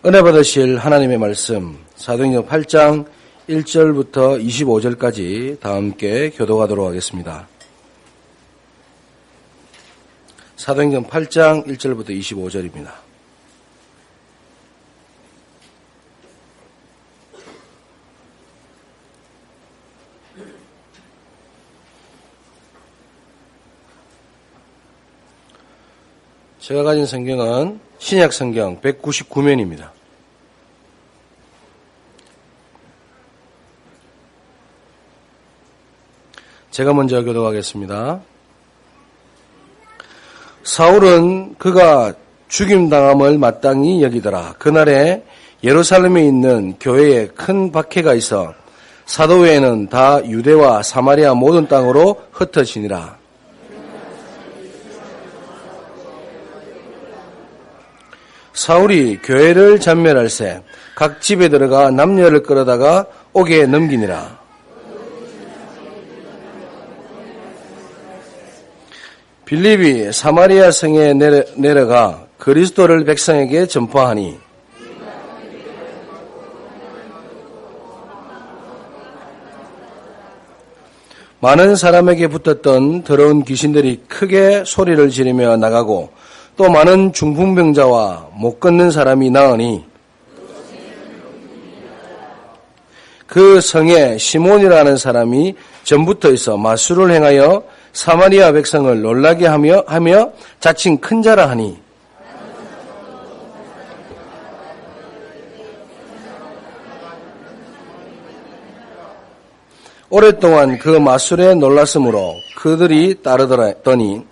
은혜 받으실 하나님의 말씀 사도행전 8장 1절부터 25절까지 다 함께 교독하도록 하겠습니다. 사도행전 8장 1절부터 25절입니다. 제가 가진 성경은 신약 성경 199면입니다. 제가 먼저 교독하겠습니다. 사울은 그가 죽임당함을 마땅히 여기더라. 그날에 예루살렘에 있는 교회에 큰 박해가 있어 사도 외에는 다 유대와 사마리아 모든 땅으로 흩어지니라. 사울이 교회를 전멸할새 각 집에 들어가 남녀를 끌어다가 옥에 넘기니라. 빌립이 사마리아 성에 내려가 그리스도를 백성에게 전파하니 많은 사람에게 붙었던 더러운 귀신들이 크게 소리를 지르며 나가고 또 많은 중풍병자와 못 걷는 사람이 나으니 그 성에 시몬이라는 사람이 전부터 있어 마술을 행하여 사마리아 백성을 놀라게 하며 자칭 큰 자라 하니 오랫동안 그 마술에 놀랐으므로 그들이 따르더니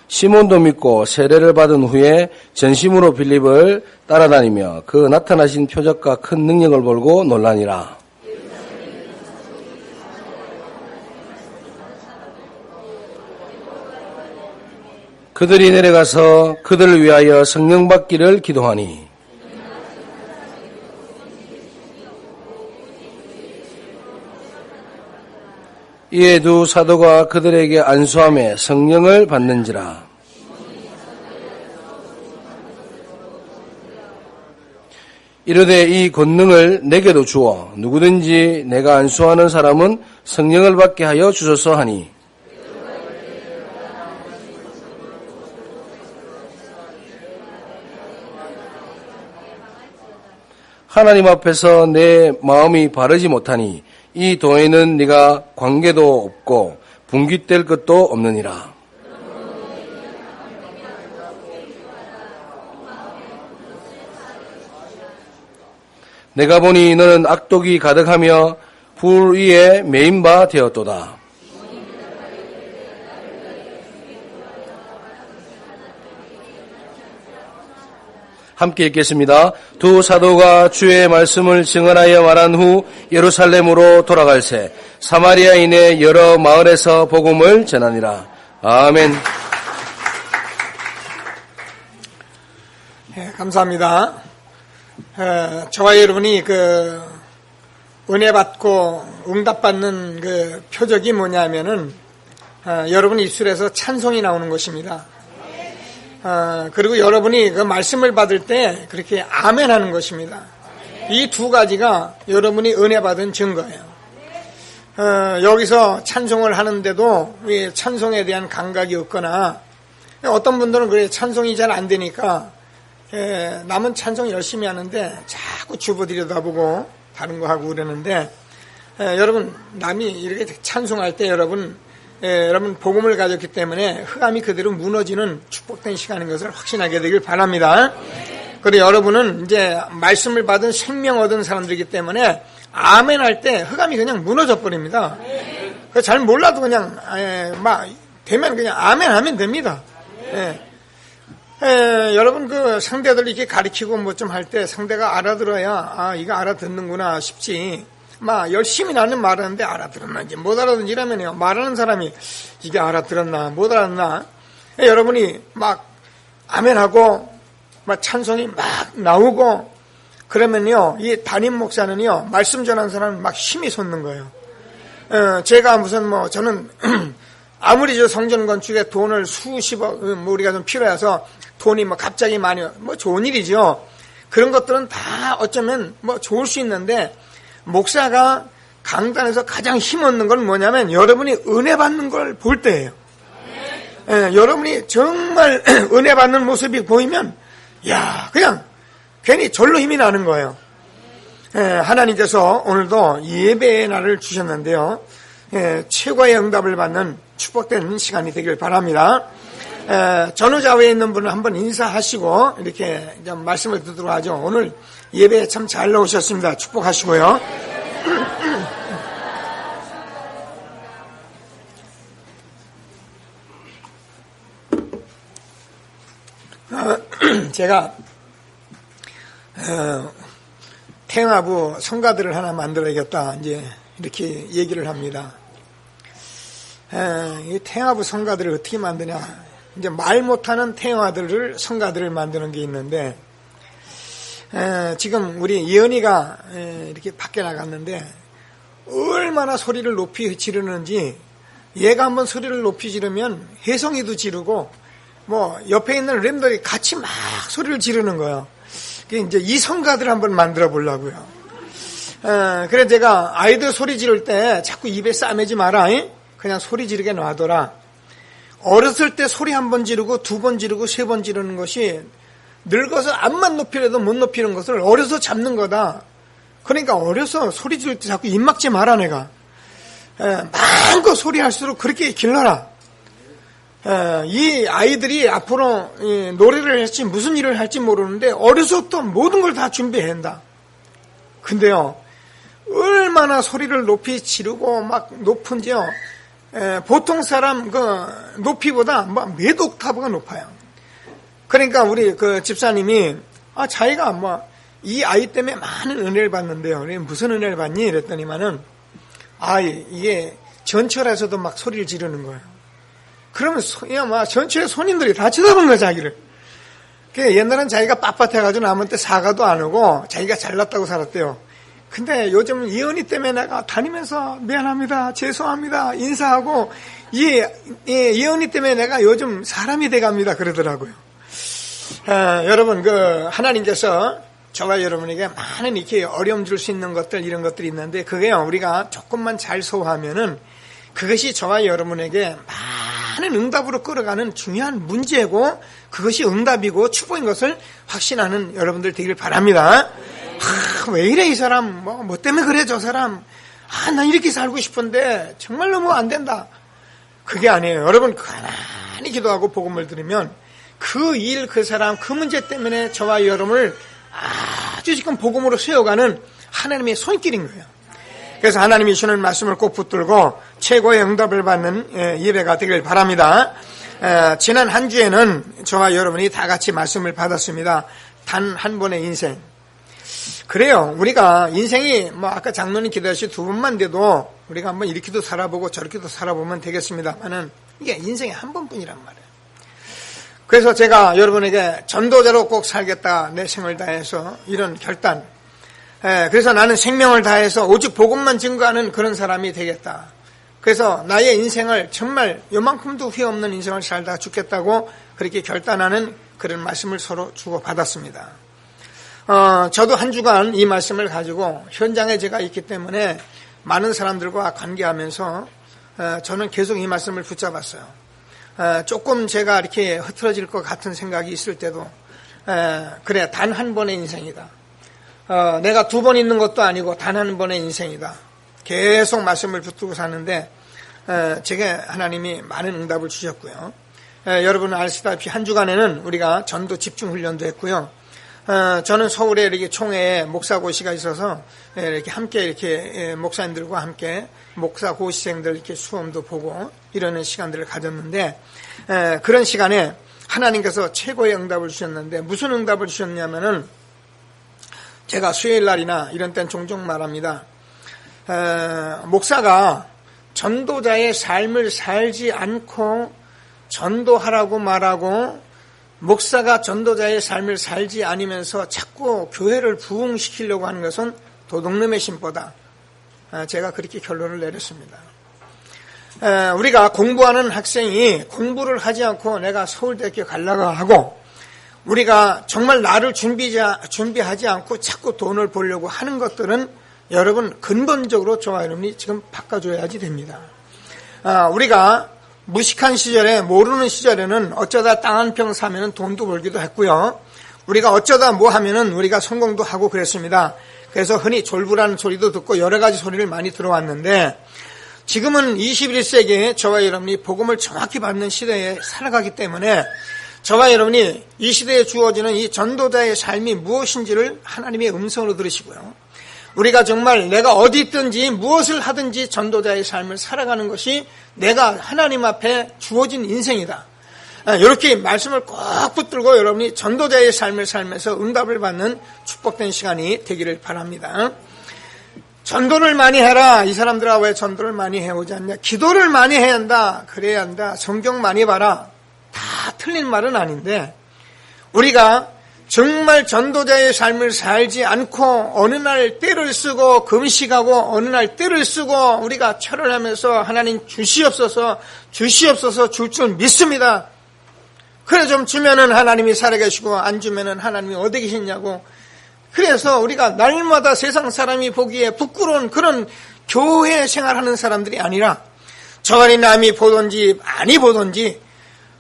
시몬도 믿고 세례를 받은 후에 전심으로 빌립을 따라다니며 그 나타나신 표적과 큰 능력을 보고 놀라니라. 그들이 내려가서 그들을 위하여 성령 받기를 기도하니 이에 두 사도가 그들에게 안수함에 성령을 받는지라. 이르되 이 권능을 내게도 주어 누구든지 내가 안수하는 사람은 성령을 받게 하여 주소서 하니 하나님 앞에서 내 마음이 바르지 못하니 이 도에는 네가 관계도 없고 분깃될 것도 없느니라. 내가 보니 너는 악독이 가득하며 불 위에 매인 바 되었도다. 함께 읽겠습니다. 두 사도가 주의 말씀을 증언하여 말한 후 예루살렘으로 돌아갈새 사마리아인의 여러 마을에서 복음을 전하니라. 아멘. 네, 감사합니다. 저와 여러분이 은혜 받고 응답 받는 표적이 뭐냐면은 여러분 입술에서 찬송이 나오는 것입니다. 그리고 여러분이 그 말씀을 받을 때 그렇게 아멘 하는 것입니다. 이 두 가지가 여러분이 은혜 받은 증거예요. 여기서 찬송을 하는데도 찬송에 대한 감각이 없거나 어떤 분들은 그래 찬송이 잘 안 되니까 남은 찬송 열심히 하는데 자꾸 주보 들여다보고 다른 거 하고 그러는데 여러분 남이 이렇게 찬송할 때 여러분 복음을 가졌기 때문에 흑암이 그대로 무너지는 축복된 시간인 것을 확신하게 되길 바랍니다. 그리고 여러분은 이제 말씀을 받은 생명 얻은 사람들이기 때문에 아멘 할 때 흑암이 그냥 무너져 버립니다. 잘 몰라도 그냥 되면 그냥 아멘 하면 됩니다. 여러분 상대들 이렇게 가리키고 뭐 좀 할 때 상대가 알아들어야 이거 알아듣는구나 싶지. 열심히 나는 말하는데 알아들었는지 못 알아듣는지 이러면요. 말하는 사람이 이게 알아들었나 못 알았나. 여러분이 아멘하고 찬송이 나오고 그러면요. 이 담임 목사는요. 말씀 전하는 사람은 힘이 솟는 거예요. 제가 저는 아무리 저 성전 건축에 돈을 수십억, 뭐 우리가 좀 필요해서 돈이 뭐 갑자기 많이, 뭐 좋은 일이죠. 그런 것들은 다 어쩌면 뭐 좋을 수 있는데, 목사가 강단에서 가장 힘없는 건 뭐냐면 여러분이 은혜 받는 걸 볼 때예요. 여러분이 정말 은혜 받는 모습이 보이면, 야, 그냥 괜히 절로 힘이 나는 거예요. 하나님께서 오늘도 예배의 날을 주셨는데요. 최고의 응답을 받는 축복된 시간이 되길 바랍니다. 전후좌우에 있는 분은 한번 인사하시고 이렇게 좀 말씀을 듣도록 하죠. 오늘 예배에 참 잘 나오셨습니다. 축복하시고요. 제가 태영아부 성가들을 하나 만들어야겠다 이제 이렇게 얘기를 합니다. 이 태영아부 성가들을 어떻게 만드냐? 이제 말 못하는 태영아들을 성가들을 만드는 게 있는데, 지금 우리 예언이가 이렇게 밖에 나갔는데 얼마나 소리를 높이 지르는지, 얘가 한번 소리를 높이 지르면 혜성이도 지르고 뭐 옆에 있는 램들이 같이 막 소리를 지르는 거예요. 이제 이 성가들을 한번 만들어 보려고요. 그래서 제가 아이들 소리 지를 때 자꾸 입에 싸매지 마라. 그냥 소리 지르게 놔둬라. 어렸을 때 소리 한 번 지르고 두 번 지르고 세 번 지르는 것이 늙어서 암만 높이려도 못 높이는 것을 어려서 잡는 거다. 그러니까 어려서 소리 지를 때 자꾸 입 막지 마라 내가. 마음껏 소리할수록 그렇게 길러라. 이 아이들이 앞으로 노래를 할지 무슨 일을 할지 모르는데 어려서부터 모든 걸 다 준비해야 한다. 근데요, 얼마나 소리를 높이 지르고 막 높은지요. 보통 사람 그 높이보다 몇 옥타브가 높아요. 그러니까 우리 그 집사님이 자기가 이 아이 때문에 많은 은혜를 받는데요. 무슨 은혜를 받니? 이랬더니만은 이게 전철에서도 막 소리를 지르는 거예요. 그러면 전철에 손님들이 다 쳐다보는 거야, 자기를. 옛날엔 자기가 빳빳해가지고 남한테 사과도 안 하고 자기가 잘났다고 살았대요. 근데 요즘 예언이 때문에 내가 다니면서 미안합니다, 죄송합니다, 인사하고 예언이 때문에 내가 요즘 사람이 돼갑니다 그러더라고요. 여러분, 하나님께서 저와 여러분에게 많은 이렇게 어려움 줄 수 있는 것들, 이런 것들이 있는데, 그게요, 우리가 조금만 잘 소화하면은 그것이 저와 여러분에게 많은 응답으로 끌어가는 중요한 문제고, 그것이 응답이고 축복인 것을 확신하는 여러분들 되길 바랍니다. 왜 이래 이 사람, 뭐 때문에 그래 저 사람, 난 이렇게 살고 싶은데 정말 너무 안 된다. 그게 아니에요. 여러분, 가만히 기도하고 복음을 들으면 그 일, 그 사람, 그 문제 때문에 저와 여러분을 아주 지금 복음으로 세워가는 하나님의 손길인 거예요. 그래서 하나님이 주는 말씀을 꼭 붙들고 최고의 응답을 받는 예배가 되길 바랍니다. 지난 한 주에는 저와 여러분이 다 같이 말씀을 받았습니다. 단 한 번의 인생. 그래요. 우리가 인생이 아까 장로님 기도하시 두 번만 돼도 우리가 한번 이렇게도 살아보고 저렇게도 살아보면 되겠습니다만은 이게 인생이 한 번뿐이란 말이에요. 그래서 제가 여러분에게 전도자로 꼭 살겠다, 내 생을 다해서 이런 결단. 그래서 나는 생명을 다해서 오직 복음만 증거하는 그런 사람이 되겠다. 그래서 나의 인생을 정말 요만큼도 후회 없는 인생을 살다 죽겠다고 그렇게 결단하는 그런 말씀을 서로 주고받았습니다. 저도 한 주간 이 말씀을 가지고 현장에 제가 있기 때문에 많은 사람들과 관계하면서 저는 계속 이 말씀을 붙잡았어요. 조금 제가 이렇게 흐트러질 것 같은 생각이 있을 때도 그래, 단 한 번의 인생이다. 내가 두 번 있는 것도 아니고 단 한 번의 인생이다. 계속 말씀을 붙들고 사는데 제게 하나님이 많은 응답을 주셨고요. 여러분 아시다시피 한 주간에는 우리가 전도 집중 훈련도 했고요. 저는 서울에 이렇게 총회에 목사고시가 있어서 이렇게 함께 이렇게 목사님들과 함께 목사고시생들 이렇게 수험도 보고 이러는 시간들을 가졌는데, 그런 시간에 하나님께서 최고의 응답을 주셨는데, 무슨 응답을 주셨냐면은, 제가 수요일 날이나 이런 때는 종종 말합니다. 목사가 전도자의 삶을 살지 않고 전도하라고 말하고, 목사가 전도자의 삶을 살지 않으면서 자꾸 교회를 부흥시키려고 하는 것은 도둑놈의 심보다. 제가 그렇게 결론을 내렸습니다. 우리가 공부하는 학생이 공부를 하지 않고 내가 서울대학교 가려고 하고 우리가 정말 나를 준비하지 않고 자꾸 돈을 벌려고 하는 것들은 여러분 근본적으로 저와 여러분이 지금 바꿔줘야지 됩니다. 우리가 무식한 시절에 모르는 시절에는 어쩌다 땅 한 평 사면은 돈도 벌기도 했고요. 우리가 어쩌다 뭐 하면은 우리가 성공도 하고 그랬습니다. 그래서 흔히 졸부라는 소리도 듣고 여러 가지 소리를 많이 들어왔는데 지금은 21세기에 저와 여러분이 복음을 정확히 받는 시대에 살아가기 때문에 저와 여러분이 이 시대에 주어지는 이 전도자의 삶이 무엇인지를 하나님의 음성으로 들으시고요. 우리가 정말 내가 어디 있든지 무엇을 하든지 전도자의 삶을 살아가는 것이 내가 하나님 앞에 주어진 인생이다. 이렇게 말씀을 꼭 붙들고 여러분이 전도자의 삶을 살면서 응답을 받는 축복된 시간이 되기를 바랍니다. 전도를 많이 해라. 이 사람들아 왜 전도를 많이 해오지 않냐. 기도를 많이 해야 한다. 그래야 한다. 성경 많이 봐라. 다 틀린 말은 아닌데 우리가 정말 전도자의 삶을 살지 않고 어느 날 때를 쓰고 금식하고 어느 날 때를 쓰고 우리가 철회하면서 하나님 주시옵소서 줄 줄 믿습니다. 그래 좀 주면은 하나님이 살아계시고 안 주면은 하나님이 어디 계시냐고. 그래서 우리가 날마다 세상 사람이 보기에 부끄러운 그런 교회 생활하는 사람들이 아니라 저간이 남이 보든지 아니 보든지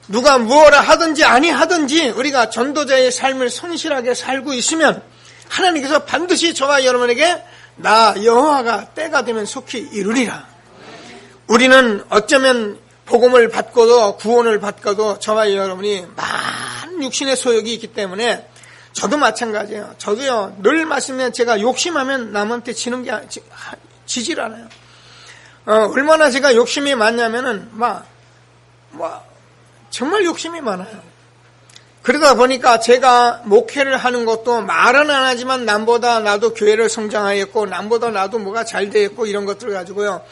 누가 무엇라 하든지 아니 하든지 우리가 전도자의 삶을 성실하게 살고 있으면 하나님께서 반드시 저와 여러분에게 나 여호와가 때가 되면 속히 이루리라. 우리는 어쩌면 복음을 받고도 구원을 받고도 저와 여러분이 많은 육신의 소욕이 있기 때문에 저도 마찬가지예요. 저도요 늘 말씀에 제가 욕심하면 남한테 지는 게 지질 않아요. 얼마나 제가 욕심이 많냐면은 정말 욕심이 많아요. 그러다 보니까 제가 목회를 하는 것도 말은 안 하지만 남보다 나도 교회를 성장하였고 남보다 나도 뭐가 잘 되었고 이런 것들을 가지고요.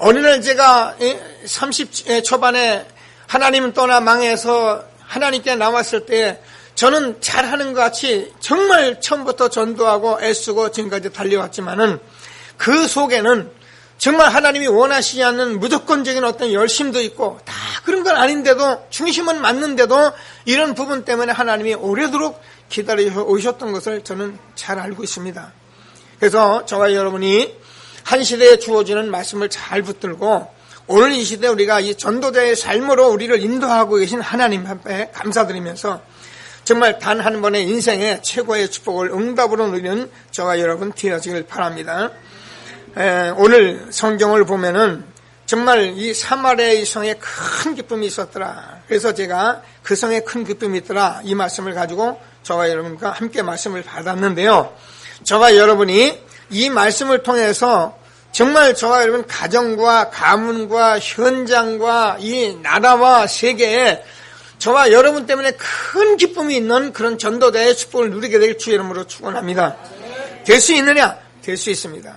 어느 날 제가 30 초반에 하나님은 떠나 망해서 하나님께 나왔을 때 저는 잘하는 것 같이 정말 처음부터 전도하고 애쓰고 지금까지 달려왔지만은 그 속에는 정말 하나님이 원하시지 않는 무조건적인 어떤 열심도 있고 다 그런 건 아닌데도 중심은 맞는데도 이런 부분 때문에 하나님이 오래도록 기다려 오셨던 것을 저는 잘 알고 있습니다. 그래서 저와 여러분이 한 시대에 주어지는 말씀을 잘 붙들고 오늘 이 시대에 우리가 이 전도자의 삶으로 우리를 인도하고 계신 하나님 앞에 감사드리면서 정말 단 한 번의 인생의 최고의 축복을 응답으로 누리는 저와 여러분 되어지길 바랍니다. 오늘 성경을 보면은 정말 이 사마리아의 성에 큰 기쁨이 있었더라. 그래서 제가 그 성에 큰 기쁨이 있더라 이 말씀을 가지고 저와 여러분과 함께 말씀을 받았는데요. 저와 여러분이 이 말씀을 통해서 정말 저와 여러분 가정과 가문과 현장과 이 나라와 세계에 저와 여러분 때문에 큰 기쁨이 있는 그런 전도자의 축복을 누리게 될 주의 이름으로 축원합니다. 될 수 있느냐? 될 수 있습니다.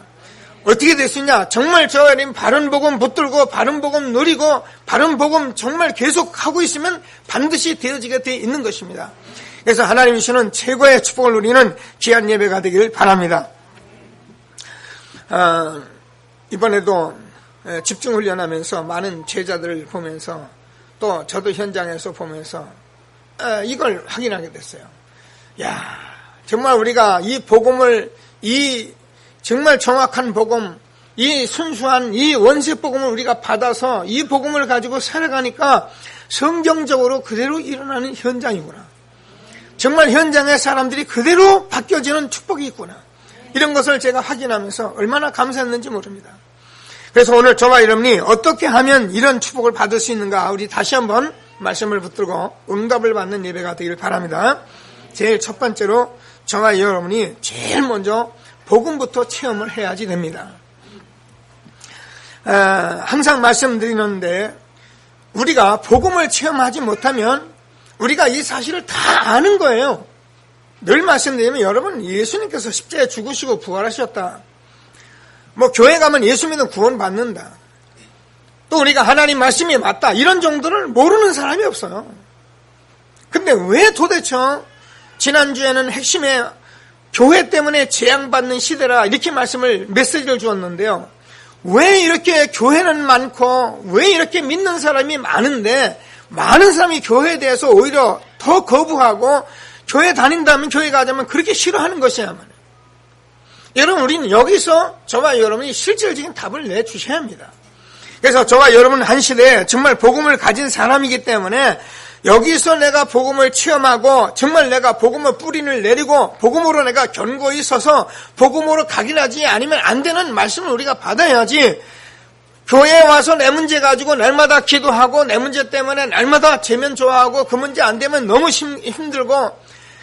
어떻게 될 수 있냐? 정말 저와 여러분 바른 복음 붙들고 바른 복음 누리고 바른 복음 정말 계속 하고 있으면 반드시 되어지게 돼 있는 것입니다. 그래서 하나님이 주시는 최고의 축복을 누리는 귀한 예배가 되길 바랍니다. 이번에도 집중훈련하면서 많은 제자들을 보면서 또 저도 현장에서 보면서 이걸 확인하게 됐어요. 야, 정말 우리가 이 복음을 이 정말 정확한 복음, 이 순수한 이 원세 복음을 우리가 받아서 이 복음을 가지고 살아가니까 성경적으로 그대로 일어나는 현장이구나. 정말 현장의 사람들이 그대로 바뀌어지는 축복이 있구나. 이런 것을 제가 확인하면서 얼마나 감사했는지 모릅니다. 그래서 오늘 저와 여러분이 어떻게 하면 이런 축복을 받을 수 있는가 우리 다시 한번 말씀을 붙들고 응답을 받는 예배가 되기를 바랍니다. 제일 첫 번째로 저와 여러분이 제일 먼저 복음부터 체험을 해야지 됩니다. 항상 말씀드리는데 우리가 복음을 체험하지 못하면 우리가 이 사실을 다 아는 거예요. 늘 말씀드리면 여러분 예수님께서 십자가에 죽으시고 부활하셨다. 교회 가면 예수 믿으면 구원 받는다. 또 우리가 하나님 말씀이 맞다. 이런 정도를 모르는 사람이 없어요. 근데 왜 도대체 지난주에는 핵심에 교회 때문에 재앙받는 시대라 이렇게 메시지를 주었는데요. 왜 이렇게 교회는 많고 왜 이렇게 믿는 사람이 많은데 많은 사람이 교회에 대해서 오히려 더 거부하고 교회 다닌다면 교회 가자면 그렇게 싫어하는 것이야말이에요. 여러분, 우리는 여기서 저와 여러분이 실질적인 답을 내주셔야 합니다. 그래서 저와 여러분은 한 시대에 정말 복음을 가진 사람이기 때문에 여기서 내가 복음을 체험하고 정말 내가 복음의 뿌리를 내리고 복음으로 내가 견고히 서서 복음으로 각인하지 아니면 안 되는 말씀을 우리가 받아야지, 교회에 와서 내 문제 가지고 날마다 기도하고 내 문제 때문에 날마다 재면 좋아하고 그 문제 안 되면 너무 힘들고,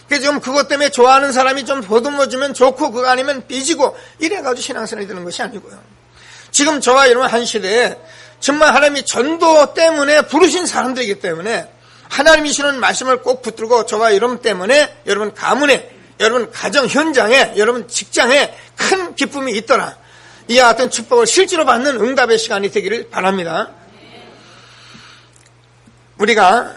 그래서 좀 그것 때문에 좋아하는 사람이 좀 보듬어주면 좋고 그거 아니면 삐지고 이래가지고 신앙생활이 되는 것이 아니고요. 지금 저와 여러분 한 시대에 정말 하나님이 전도 때문에 부르신 사람들이기 때문에 하나님이 주는 말씀을 꼭 붙들고 저와 여러분 때문에 여러분 가문에, 여러분 가정 현장에, 여러분 직장에 큰 기쁨이 있더라. 이와 같은 축복을 실제로 받는 응답의 시간이 되기를 바랍니다. 우리가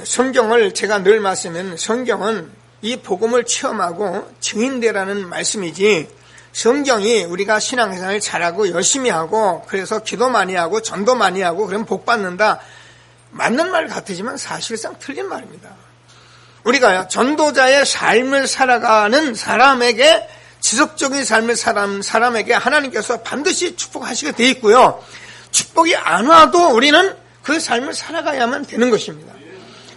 성경을 제가 늘 말씀은 성경은 이 복음을 체험하고 증인되라는 말씀이지, 성경이 우리가 신앙생활을 잘하고 열심히 하고 그래서 기도 많이 하고 전도 많이 하고 그러면 복 받는다, 맞는 말 같으지만 사실상 틀린 말입니다. 우리가 전도자의 삶을 살아가는 사람에게, 지속적인 삶을 사는 사람에게 하나님께서 반드시 축복하시게 돼 있고요. 축복이 안 와도 우리는 그 삶을 살아가야만 되는 것입니다.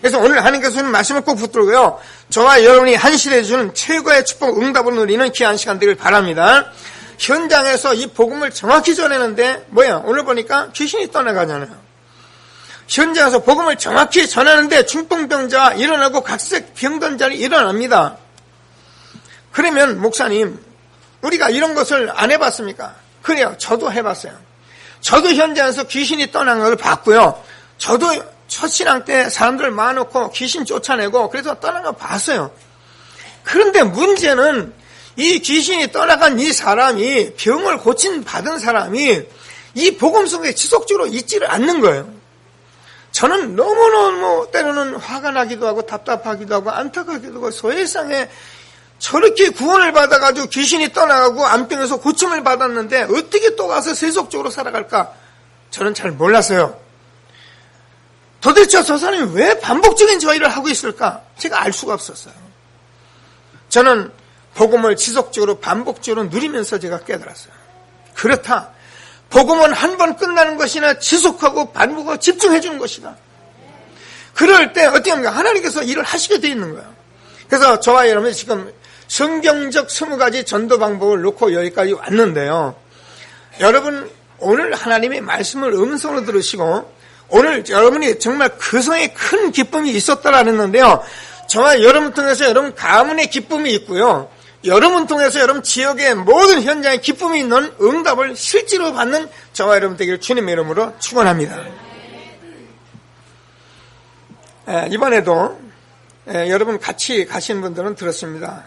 그래서 오늘 하나님께서 주는 말씀을 꼭 붙들고요. 저와 여러분이 한 시대에 주는 최고의 축복 응답을 누리는 귀한 시간 되길 바랍니다. 현장에서 이 복음을 정확히 전하는데 오늘 보니까 귀신이 떠나가잖아요. 현장에서 복음을 정확히 전하는데 중풍병자가 일어나고 각색 병든 자리 일어납니다. 그러면 목사님, 우리가 이런 것을 안 해봤습니까? 그래요. 저도 해봤어요. 저도 현장에서 귀신이 떠난 걸 봤고요. 저도 첫 신앙 때 사람들 모아놓고 귀신 쫓아내고 그래서 떠난 거 봤어요. 그런데 문제는 이 귀신이 떠나간 이 사람이, 병을 받은 사람이 이 복음 속에 지속적으로 있지를 않는 거예요. 저는 너무너무 때로는 화가 나기도 하고 답답하기도 하고 안타깝기도 하고, 세상에 저렇게 구원을 받아가지고 귀신이 떠나가고 암병에서 고침을 받았는데 어떻게 또 가서 세속적으로 살아갈까? 저는 잘 몰랐어요. 도대체 저 사람이 왜 반복적인 저 일을 하고 있을까? 제가 알 수가 없었어요. 저는 복음을 지속적으로 반복적으로 누리면서 제가 깨달았어요. 그렇다. 복음은 한 번 끝나는 것이나 지속하고 반복하고 집중해 주는 것이다. 그럴 때 어떻게 합니까? 하나님께서 일을 하시게 돼 있는 거예요. 그래서 저와 여러분이 지금 성경적 20가지 전도 방법을 놓고 여기까지 왔는데요. 여러분, 오늘 하나님의 말씀을 음성으로 들으시고 오늘 여러분이 정말 그 성에 큰 기쁨이 있었다라는 건데요. 저와 여러분 통해서 여러분 가문의 기쁨이 있고요. 여러분 통해서 여러분 지역의 모든 현장에 기쁨이 있는 응답을 실제로 받는 저와 여러분 되기를 주님의 이름으로 축원합니다. 이번에도 여러분 같이 가신 분들은 들었습니다.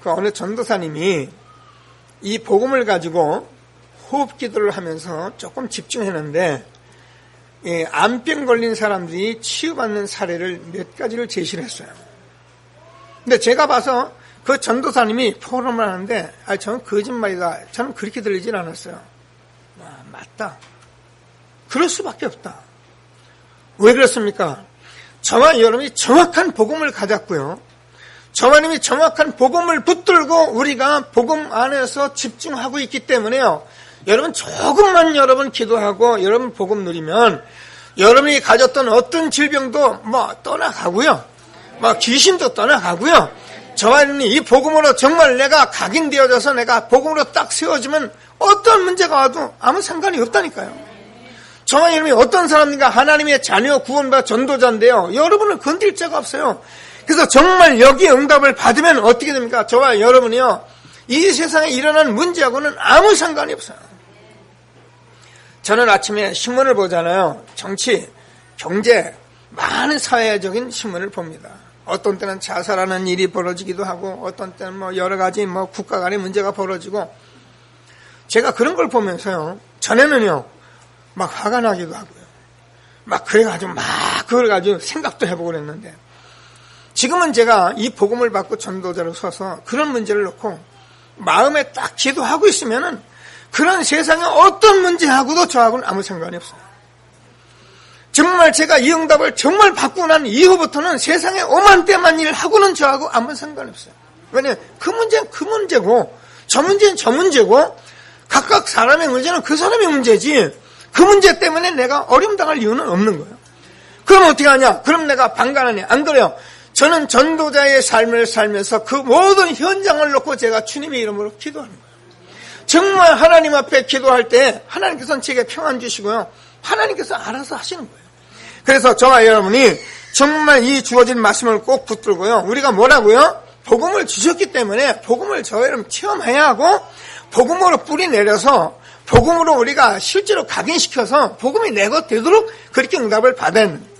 그 어느 전도사님이 이 복음을 가지고 호흡 기도를 하면서 조금 집중했는데 암병 걸린 사람들이 치유받는 사례를 몇 가지를 제시를 했어요. 근데 제가 봐서 그 전도사님이 포럼을 하는데 저는 거짓말이다, 저는 그렇게 들리질 않았어요. 맞다. 그럴 수밖에 없다. 왜 그렇습니까? 저와 여러분이 정확한 복음을 가졌고요. 저와 여러분이 정확한 복음을 붙들고 우리가 복음 안에서 집중하고 있기 때문에요. 여러분 조금만 여러분 기도하고 여러분 복음 누리면 여러분이 가졌던 어떤 질병도 떠나가고요. 귀신도 떠나가고요. 저와 여러분이 이 복음으로 정말 내가 각인되어져서 내가 복음으로 딱 세워지면 어떤 문제가 와도 아무 상관이 없다니까요. 저와 여러분이 어떤 사람인가 하나님의 자녀 구원받아 전도자인데요. 여러분을 건드릴 자가 없어요. 그래서 정말 여기 응답을 받으면 어떻게 됩니까? 저와 여러분이요. 이 세상에 일어난 문제하고는 아무 상관이 없어요. 저는 아침에 신문을 보잖아요. 정치, 경제, 많은 사회적인 신문을 봅니다. 어떤 때는 자살하는 일이 벌어지기도 하고 어떤 때는 여러 가지 국가 간의 문제가 벌어지고, 제가 그런 걸 보면서요. 전에는요. 화가 나기도 하고요. 그래가지고 그걸 가지고 생각도 해보고 그랬는데, 지금은 제가 이 복음을 받고 전도자로 서서 그런 문제를 놓고 마음에 딱 기도하고 있으면은 그런 세상의 어떤 문제하고도 저하고는 아무 상관이 없어요. 정말 제가 이 응답을 정말 받고 난 이후부터는 세상에 오만 때만 일을 하고는 저하고 아무 상관이 없어요. 왜냐하면 그 문제는 그 문제고 저 문제는 저 문제고 각각 사람의 문제는 그 사람의 문제지 그 문제 때문에 내가 어려움 당할 이유는 없는 거예요. 그럼 어떻게 하냐? 그럼 내가 방관하냐? 안 그래요. 저는 전도자의 삶을 살면서 그 모든 현장을 놓고 제가 주님의 이름으로 기도하는 거예요. 정말 하나님 앞에 기도할 때 하나님께서는 제게 평안 주시고요. 하나님께서 알아서 하시는 거예요. 그래서 저와 여러분이 정말 이 주어진 말씀을 꼭 붙들고요. 우리가 뭐라고요? 복음을 주셨기 때문에 복음을 저와 여러분 체험해야 하고 복음으로 뿌리 내려서 복음으로 우리가 실제로 각인시켜서 복음이 내 것 되도록 그렇게 응답을 받아야 합니다.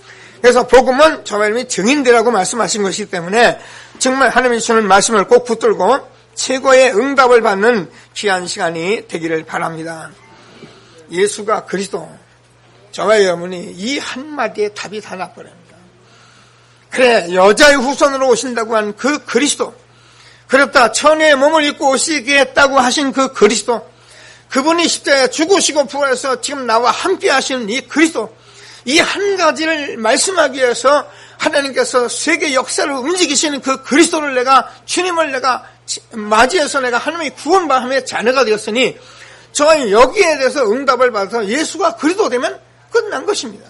그래서 복음은 저와 여러분이 증인되라고 말씀하신 것이기 때문에 정말 하나님이 주시는 말씀을 꼭 붙들고 최고의 응답을 받는 귀한 시간이 되기를 바랍니다. 예수가 그리스도, 저와 여러분이 이 한마디에 답이 다 나버립니다. 그래, 여자의 후손으로 오신다고 한 그 그리스도, 그렇다 천의 몸을 입고 오시게 했다고 하신 그 그리스도, 그분이 십자가에 죽으시고 부활해서 지금 나와 함께 하시는 이 그리스도, 이 한 가지를 말씀하기 위해서 하나님께서 세계 역사를 움직이시는 그 그리스도를 내가, 주님을 내가 맞이해서 내가 하나님의 구원받음의 자녀가 되었으니 저는 여기에 대해서 응답을 받아서 예수가 그리스도 되면 끝난 것입니다.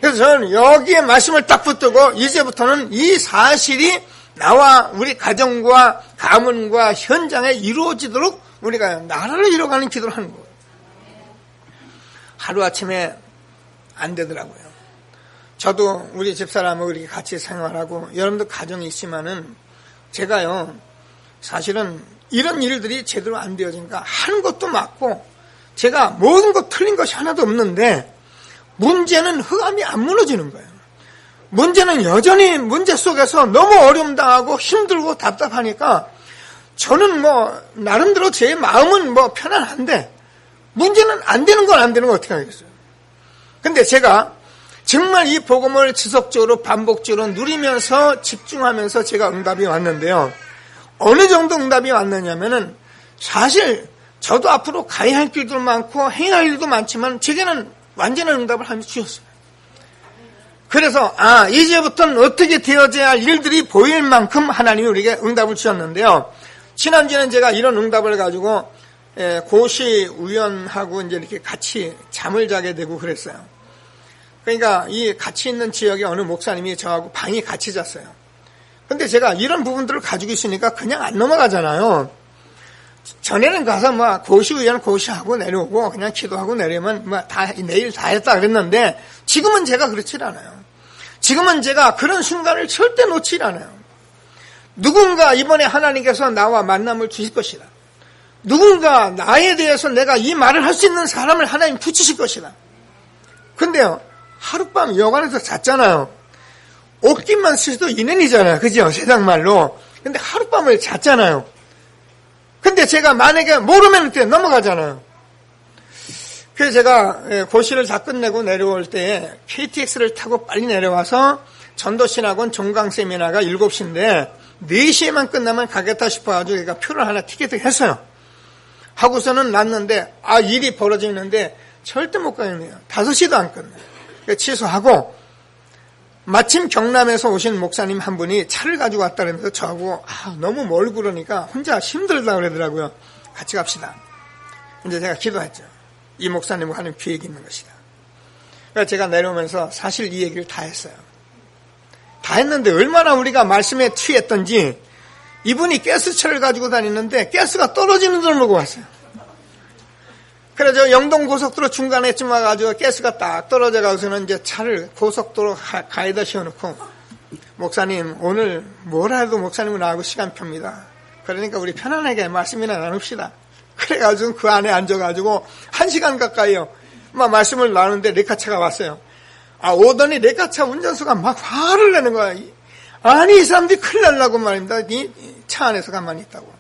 그래서 저는 여기에 말씀을 딱 붙들고 이제부터는 이 사실이 나와 우리 가정과 가문과 현장에 이루어지도록 우리가 나라를 이뤄가는 기도를 하는 거예요. 하루아침에 안 되더라고요. 저도 우리 집사람하고 이렇게 같이 생활하고 여러분도 가정이 있지만은 제가요 사실은 이런 일들이 제대로 안 되어지니까 하는 것도 맞고 제가 모든 것 틀린 것이 하나도 없는데 문제는 흑암이 안 무너지는 거예요. 문제는 여전히 문제 속에서 너무 어려움 당하고 힘들고 답답하니까 저는 나름대로 제 마음은 편안한데 문제는 안 되는 건 안 되는 거 어떻게 하겠어요. 근데 제가 정말 이 복음을 지속적으로 반복적으로 누리면서 집중하면서 제가 응답이 왔는데요. 어느 정도 응답이 왔느냐면은 사실 저도 앞으로 가야 할 길도 많고 행해야 할 일도 많지만 제게는 완전한 응답을 하면서 주셨어요. 그래서 이제부터는 어떻게 되어져야 할 일들이 보일 만큼 하나님이 우리에게 응답을 주셨는데요. 지난주에는 제가 이런 응답을 가지고 고시 우연하고 이제 이렇게 같이 잠을 자게 되고 그랬어요. 그러니까 이 같이 있는 지역에 어느 목사님이 저하고 방이 같이 잤어요. 근데 제가 이런 부분들을 가지고 있으니까 그냥 안 넘어가잖아요. 전에는 가서 고시 우연 고시하고 내려오고 그냥 기도하고 내려면 내일 다 했다 그랬는데 지금은 제가 그렇지 않아요. 지금은 제가 그런 순간을 절대 놓지 않아요. 누군가 이번에 하나님께서 나와 만남을 주실 것이다. 누군가 나에 대해서 내가 이 말을 할 수 있는 사람을 하나님 붙이실 것이다. 근데요, 하룻밤 여관에서 잤잖아요. 옷깃만 쓰셔도 인연이잖아요. 그죠? 세상 말로. 근데 하룻밤을 잤잖아요. 근데 제가 만약에 모르면 그때 넘어가잖아요. 그래서 제가 고시를 다 끝내고 내려올 때 KTX를 타고 빨리 내려와서 전도신학원 종강 세미나가 7시인데 4시에만 끝나면 가겠다 싶어가지고 제가 표를 하나 티켓을 했어요. 하고서는 났는데 일이 벌어지는데 절대 못 가겠네요. 5시도 안 끝나요. 그래서 취소하고 마침 경남에서 오신 목사님 한 분이 차를 가지고 왔다 그러면서 저하고 너무 멀고 그러니까 혼자 힘들다 그러더라고요. 같이 갑시다. 이제 제가 기도했죠. 이 목사님과 하는 계획이 있는 것이다. 그래서 제가 내려오면서 사실 이 얘기를 다 했어요. 다 했는데 얼마나 우리가 말씀에 취했던지 이분이 가스차를 가지고 다니는데 가스가 떨어지는 줄 모르고 왔어요. 그래서 영동 고속도로 중간에쯤 와가지고 가스가 딱 떨어져가지고는 이제 차를 고속도로 가에다 세워놓고 목사님 오늘 뭐라 해도 목사님은 나하고 시간표입니다. 그러니까 우리 편안하게 말씀이나 나눕시다. 그래가지고 그 안에 앉아가지고 1시간 가까이요. 말씀을 나누는데 레카차가 왔어요. 오더니 레카차 운전수가 막 화를 내는 거야. 아니 이 사람들이 큰일 날라고 말입니다. 이 차 안에서 가만히 있다고.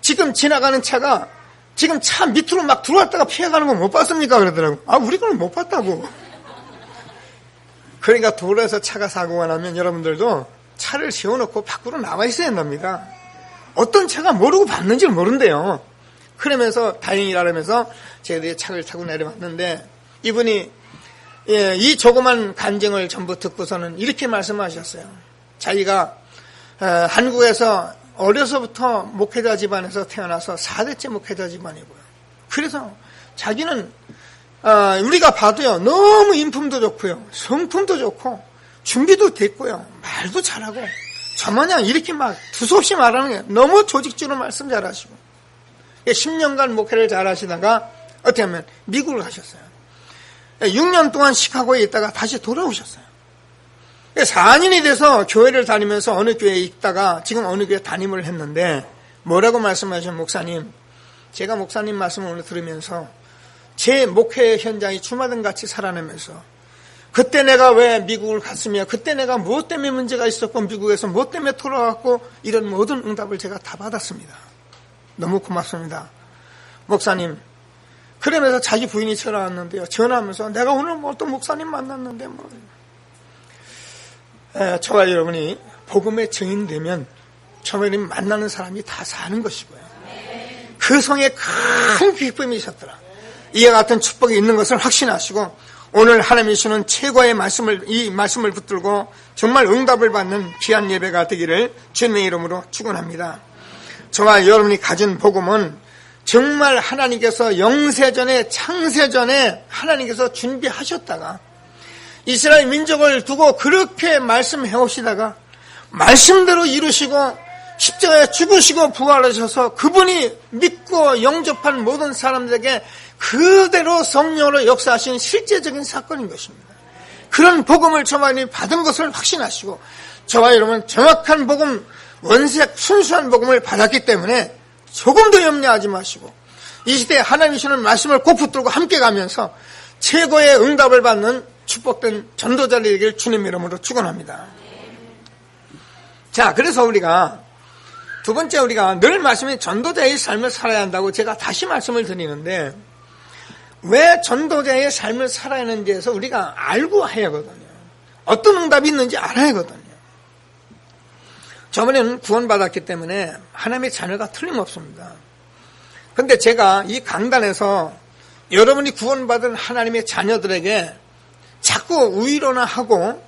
지금 지나가는 차가 지금 차 밑으로 막 들어왔다가 피해가는 거 못 봤습니까? 그러더라고. 우리 거는 못 봤다고. 그러니까 도로에서 차가 사고가 나면 여러분들도 차를 세워놓고 밖으로 나와 있어야 한답니다. 어떤 차가 모르고 봤는지를 모른대요. 그러면서 다행이라면서 저희들이 차를 타고 내려왔는데 이분이 이 조그만 간증을 전부 듣고서는 이렇게 말씀하셨어요. 자기가 한국에서 어려서부터 목회자 집안에서 태어나서 4대째 목회자 집안이고요. 그래서 자기는 우리가 봐도요 너무 인품도 좋고요 성품도 좋고 준비도 됐고요 말도 잘하고 저마냥 이렇게 막 두서없이 말하는 게 너무 조직적으로 말씀 잘하시고 10년간 목회를 잘하시다가 어떻게 하면 미국을 가셨어요. 6년 동안 시카고에 있다가 다시 돌아오셨어요. 4년이 돼서 교회를 다니면서 어느 교회에 있다가 지금 어느 교회 담임을 했는데 뭐라고 말씀하시면 목사님 제가 목사님 말씀을 오늘 들으면서 제 목회 현장이 주마등같이 살아나면서 그때 내가 왜 미국을 갔으며 그때 내가 무엇 때문에 문제가 있었고 미국에서 무엇 때문에 돌아갔고 이런 모든 응답을 제가 다 받았습니다. 너무 고맙습니다. 목사님 그러면서 자기 부인이 전화왔는데요. 전화하면서 내가 오늘 뭐 또 목사님 만났는데 뭐 저와 여러분이 복음의 증인되면 저번에 만나는 사람이 다 사는 것이고요. 그 성에 큰 기쁨이 있었더라. 이와 같은 축복이 있는 것을 확신하시고 오늘 하나님이 주는 최고의 이 말씀을 붙들고 정말 응답을 받는 귀한 예배가 되기를 주님의 이름으로 축원합니다. 저와 여러분이 가진 복음은 정말 하나님께서 영세전에 창세전에 하나님께서 준비하셨다가 이스라엘 민족을 두고 그렇게 말씀해 오시다가 말씀대로 이루시고 십자가에 죽으시고 부활하셔서 그분이 믿고 영접한 모든 사람들에게 그대로 성령으로 역사하신 실제적인 사건인 것입니다. 그런 복음을 저와 여러분이 받은 것을 확신하시고 저와 여러분은 정확한 복음, 원색 순수한 복음을 받았기 때문에 조금도 염려하지 마시고 이 시대에 하나님이 주는 말씀을 꼭 붙들고 함께 가면서 최고의 응답을 받는 축복된 전도자를 되길 주님 이름으로 축원합니다. 자, 그래서 우리가 두 번째 우리가 늘 말씀이 전도자의 삶을 살아야 한다고 제가 다시 말씀을 드리는데 왜 전도자의 삶을 살아야 하는지에서 우리가 알고 해야 하거든요. 어떤 응답이 있는지 알아야 하거든요. 저번에는 구원받았기 때문에 하나님의 자녀가 틀림없습니다. 그런데 제가 이 강단에서 여러분이 구원받은 하나님의 자녀들에게 자꾸 위로나 하고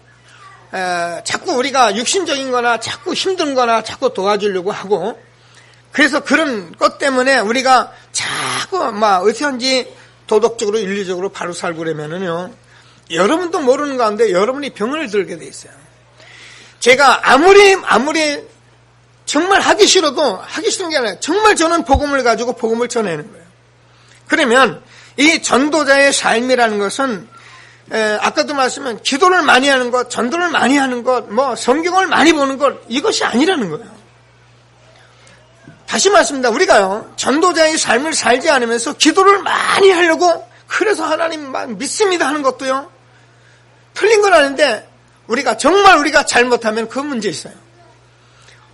자꾸 우리가 육신적인 거나 자꾸 힘든 거나 자꾸 도와주려고 하고 그래서 그런 것 때문에 우리가 자꾸 막 어떻게든지 도덕적으로 윤리적으로 바로 살고 그러면은요 여러분도 모르는 가운데 여러분이 병을 들게 돼 있어요. 제가 아무리 정말 하기 싫어도 하기 싫은 게 아니라 정말 저는 복음을 가지고 복음을 전하는 거예요. 그러면 이 전도자의 삶이라는 것은 아까도 말씀은 기도를 많이 하는 것, 전도를 많이 하는 것, 뭐 성경을 많이 보는 것 이것이 아니라는 거예요. 다시 말씀드립니다. 우리가요 전도자의 삶을 살지 않으면서 기도를 많이 하려고 그래서 하나님만 믿습니다 하는 것도요 틀린 건 아닌데 정말 우리가 잘못하면 그 문제 있어요.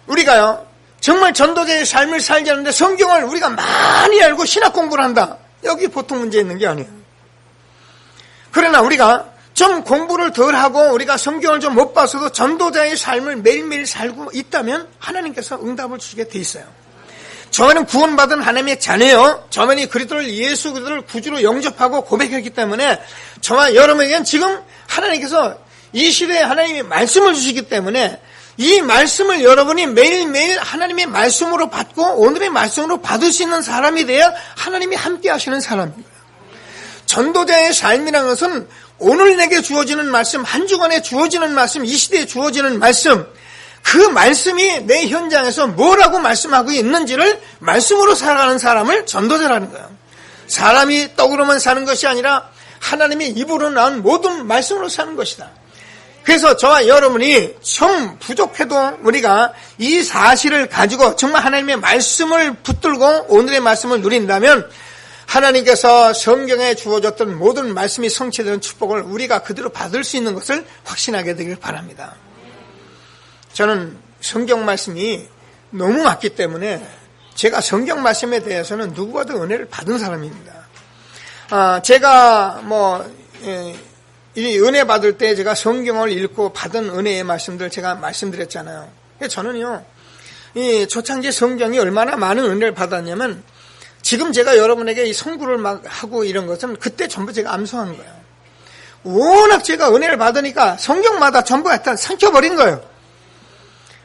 우리가요 정말 전도자의 삶을 살지 않는데 성경을 우리가 많이 알고 신학 공부를 한다. 여기 보통 문제 있는 게 아니에요. 그러나 우리가 좀 공부를 덜 하고 우리가 성경을 좀 못 봐서도 전도자의 삶을 매일매일 살고 있다면 하나님께서 응답을 주시게 돼 있어요. 저는 구원받은 하나님의 자녀요. 저만이 그리스도를 예수 그리스도를 구주로 영접하고 고백했기 때문에 저와 여러분에게는 지금 하나님께서 이 시대에 하나님이 말씀을 주시기 때문에 이 말씀을 여러분이 매일매일 하나님의 말씀으로 받고 오늘의 말씀으로 받을 수 있는 사람이 되어 하나님이 함께 하시는 사람입니다. 전도자의 삶이라는 것은 오늘 내게 주어지는 말씀, 한 주간에 주어지는 말씀, 이 시대에 주어지는 말씀, 그 말씀이 내 현장에서 뭐라고 말씀하고 있는지를 말씀으로 살아가는 사람을 전도자라는 거예요. 사람이 떡으로만 사는 것이 아니라 하나님의 입으로 나온 모든 말씀으로 사는 것이다. 그래서 저와 여러분이 좀 부족해도 우리가 이 사실을 가지고 정말 하나님의 말씀을 붙들고 오늘의 말씀을 누린다면 하나님께서 성경에 주어졌던 모든 말씀이 성취되는 축복을 우리가 그대로 받을 수 있는 것을 확신하게 되길 바랍니다. 저는 성경 말씀이 너무 많기 때문에 제가 성경 말씀에 대해서는 누구보다 은혜를 받은 사람입니다. 제가 이 은혜 받을 때 제가 성경을 읽고 받은 은혜의 말씀들 제가 말씀드렸잖아요. 저는요, 이 초창기 성경이 얼마나 많은 은혜를 받았냐면 지금 제가 여러분에게 이 선구를 막 하고 이런 것은 그때 전부 제가 암송한 거예요. 워낙 제가 은혜를 받으니까 성경마다 전부 하여튼 삼켜버린 거예요.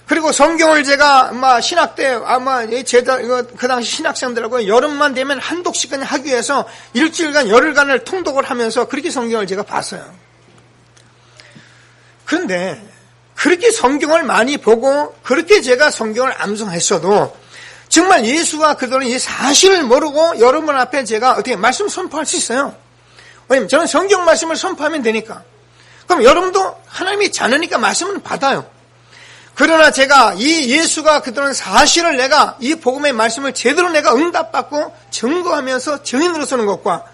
그리고 성경을 제가 아마 신학 때 아마 그 당시 신학생들하고 여름만 되면 한 독씩 그냥 하기 위해서 일주일간 열흘간을 통독을 하면서 그렇게 성경을 제가 봤어요. 그런데 그렇게 성경을 많이 보고 그렇게 제가 성경을 암송했어도 정말 예수가 그들은 이 사실을 모르고 여러분 앞에 제가 어떻게 말씀 선포할 수 있어요? 왜냐면 저는 성경 말씀을 선포하면 되니까. 그럼 여러분도 하나님이 자녀니까 말씀은 받아요. 그러나 제가 이 예수가 그들은 사실을 내가 이 복음의 말씀을 제대로 내가 응답받고 증거하면서 증인으로 서는 것과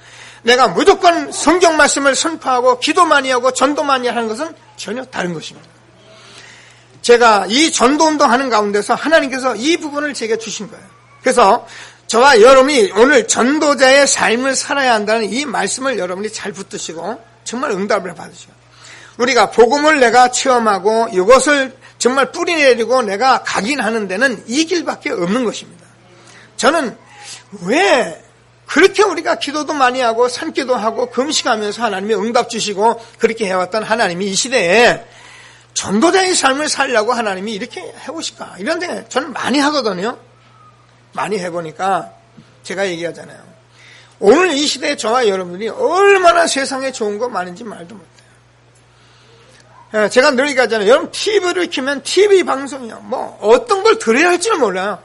내가 무조건 성경 말씀을 선포하고 기도 많이 하고 전도 많이 하는 것은 전혀 다른 것입니다. 제가 이 전도운동 하는 가운데서 하나님께서 이 부분을 제게 주신 거예요. 그래서 저와 여러분이 오늘 전도자의 삶을 살아야 한다는 이 말씀을 여러분이 잘 붙드시고 정말 응답을 받으시고 우리가 복음을 내가 체험하고 이것을 정말 뿌리내리고 내가 각인하는 데는 이 길밖에 없는 것입니다. 저는 왜 그렇게 우리가 기도도 많이 하고 산기도 하고 금식하면서 하나님이 응답 주시고 그렇게 해왔던 하나님이 이 시대에 전도자의 삶을 살려고 하나님이 이렇게 해보실까 이런 생각 저는 많이 하거든요. 많이 해보니까 제가 얘기하잖아요. 오늘 이 시대에 저와 여러분들이 얼마나 세상에 좋은 거 많은지 말도 못해요. 제가 늘 얘기하잖아요. 여러분 TV를 켜면 TV 방송이요. 뭐 어떤 걸 들어야 할지는 몰라요.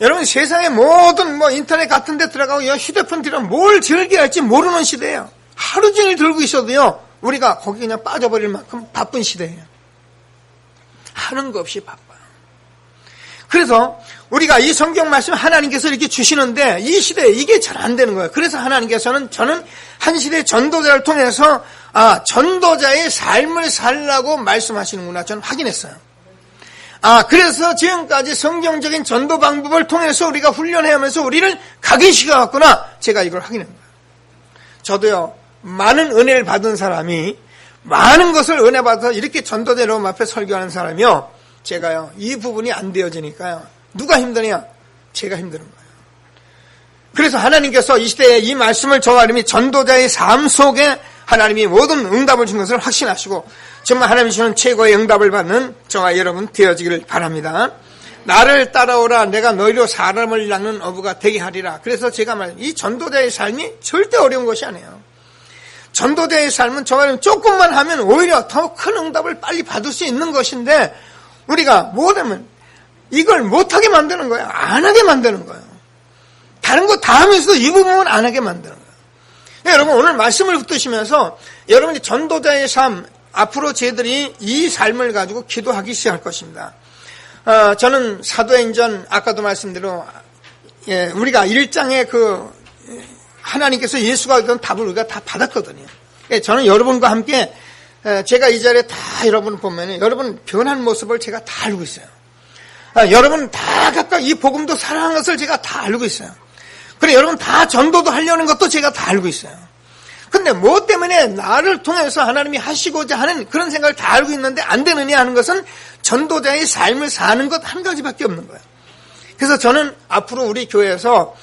여러분 세상의 모든 인터넷 같은 데 들어가고 휴대폰 들어가면 뭘 즐겨야 할지 모르는 시대예요. 하루 종일 들고 있어도요. 우리가 거기 그냥 빠져버릴 만큼 바쁜 시대예요. 하는 거 없이 바빠요. 그래서 우리가 이 성경 말씀 하나님께서 이렇게 주시는데 이 시대에 이게 잘 안 되는 거예요. 그래서 하나님께서는 저는 한 시대 전도자를 통해서 전도자의 삶을 살라고 말씀하시는구나 저는 확인했어요. 그래서 지금까지 성경적인 전도 방법을 통해서 우리가 훈련해오면서 우리를 각인시켜왔구나 제가 이걸 확인합니다. 저도요 많은 은혜를 받은 사람이 많은 것을 은혜 받아서 이렇게 전도자 여러분 앞에 설교하는 사람이요 제가요 이 부분이 안 되어지니까요 누가 힘드냐 제가 힘드는 거예요. 그래서 하나님께서 이 시대에 이 말씀을 저와 하나님이 전도자의 삶 속에 하나님이 모든 응답을 준 것을 확신하시고 정말 하나님이 주는 최고의 응답을 받는 저와 여러분 되어지기를 바랍니다. 나를 따라오라 내가 너희로 사람을 낳는 어부가 되게 하리라. 그래서 제가 이 전도자의 삶이 절대 어려운 것이 아니에요. 전도자의 삶은 저와 조금만 하면 오히려 더 큰 응답을 빨리 받을 수 있는 것인데 우리가 못하면 이걸 못하게 만드는 거예요. 안 하게 만드는 거예요. 다른 거 다 하면서도 이 부분은 안 하게 만드는 거예요. 여러분 오늘 말씀을 붙드시면서 여러분이 전도자의 삶 앞으로 저희들이 이 삶을 가지고 기도하기 시작할 것입니다. 저는 사도행전 아까도 말씀대로 우리가 1장에 하나님께서 예수가 어떤 답을 우리가 다 받았거든요. 저는 여러분과 함께 제가 이 자리에 다 여러분 보면 여러분 변한 모습을 제가 다 알고 있어요. 여러분 다 각각 이 복음도 사랑하는 것을 제가 다 알고 있어요. 그래 여러분 다 전도도 하려는 것도 제가 다 알고 있어요. 근데 뭐 때문에 나를 통해서 하나님이 하시고자 하는 그런 생각을 다 알고 있는데 안 되느냐 하는 것은 전도자의 삶을 사는 것 한 가지밖에 없는 거예요. 그래서 저는 앞으로 우리 교회에서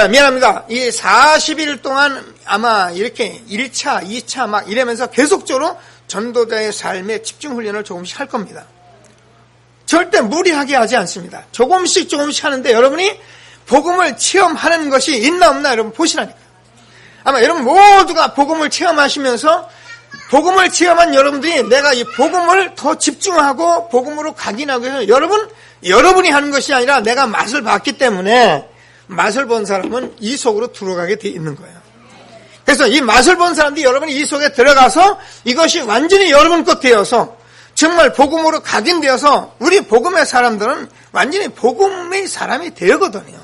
미안합니다. 이 40일 동안 아마 이렇게 1차, 2차 막 이러면서 계속적으로 전도자의 삶에 집중 훈련을 조금씩 할 겁니다. 절대 무리하게 하지 않습니다. 조금씩 하는데 여러분이 복음을 체험하는 것이 있나 없나 여러분 보시라니까. 아마 여러분 모두가 복음을 체험하시면서 복음을 체험한 여러분들이 내가 이 복음을 더 집중하고 복음으로 각인하고 해서 여러분이 하는 것이 아니라 내가 맛을 봤기 때문에 맛을 본 사람은 이 속으로 들어가게 돼 있는 거예요. 그래서 이 맛을 본 사람들이 여러분이 이 속에 들어가서 이것이 완전히 여러분 것 되어서 정말 복음으로 각인되어서 우리 복음의 사람들은 완전히 복음의 사람이 되거든요.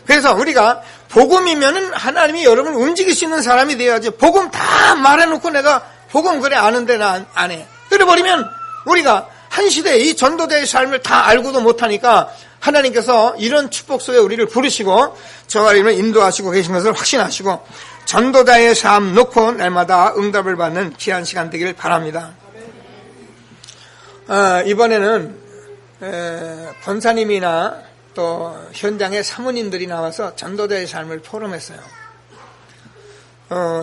그래서 우리가 복음이면은 하나님이 여러분을 움직일 수 있는 사람이 되어야지 복음 다 말해놓고 내가 복음 그래 아는데 나 안 해. 그래버리면 우리가 한 시대에 이 전도자의 삶을 다 알고도 못하니까 하나님께서 이런 축복 속에 우리를 부르시고 저와 여러분을 인도하시고 계신 것을 확신하시고 전도자의 삶 놓고 날마다 응답을 받는 귀한 시간 되기를 바랍니다. 이번에는 권사님이나 또 현장에 사모님들이 나와서 전도자의 삶을 포럼했어요.